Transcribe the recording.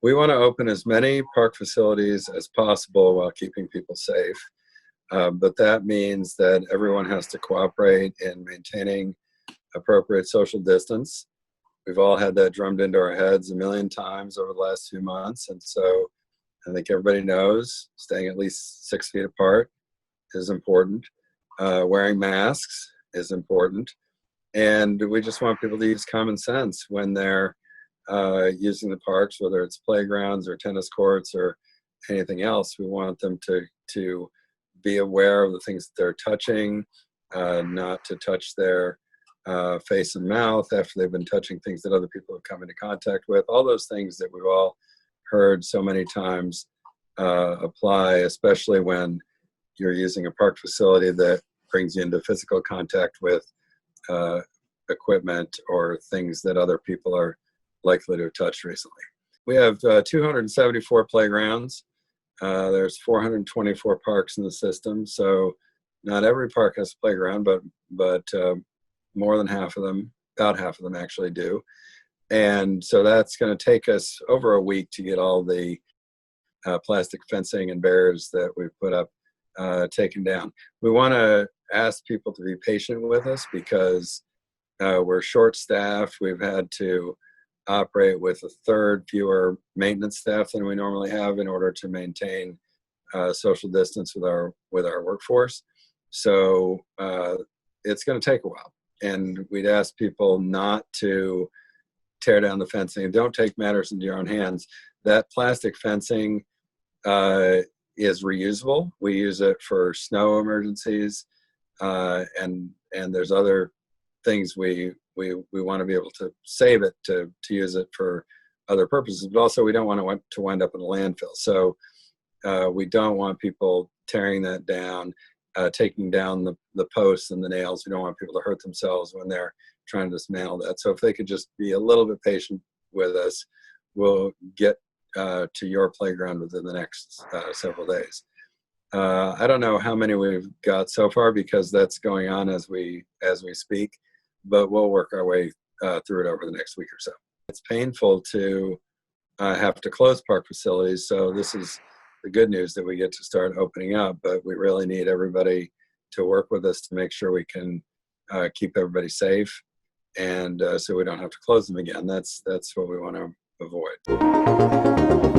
We want to open as many park facilities as possible while keeping people safe. But that means that everyone has to cooperate in maintaining appropriate social distance. We've all had that drummed into our heads a million times over the last few months. And so I think everybody knows staying at least 6 feet apart is important. Wearing masks is important. And we just want people to use common sense when they're using the parks, whether it's playgrounds or tennis courts or anything else. We want them to be aware of the things that they're touching, not to touch their face and mouth after they've been touching things that other people have come into contact with. All those things that we've all heard so many times apply, especially when you're using a park facility that brings you into physical contact with equipment or things that other people are likely to have touched recently. We have 274 playgrounds. There's 424 parks in the system, so not every park has a playground, but more than half of them, about half of them actually do. And so that's going to take us over a week to get all the plastic fencing and barriers that we've put up taken down. We want to ask people to be patient with us because we're short-staffed. We've had to operate with a third fewer maintenance staff than we normally have in order to maintain social distance with our workforce. So it's going to take a while, and we'd ask people not to tear down the fencing. Don't take matters into your own hands. That plastic fencing is reusable. We use it for snow emergencies, and there's other things we want to be able to save it to use it for other purposes, but also we don't want to wind up in a landfill. So we don't want people tearing that down, taking down the posts and the nails. We don't want people to hurt themselves when they're trying to dismantle that. So if they could just be a little bit patient with us, we'll get to your playground within the next several days. I don't know how many we've got so far because that's going on as we speak, but we'll work our way through it over the next week or so. It's painful to have to close park facilities, so this is the good news that we get to start opening up, but we really need everybody to work with us to make sure we can keep everybody safe, and so we don't have to close them again. That's what we want to avoid.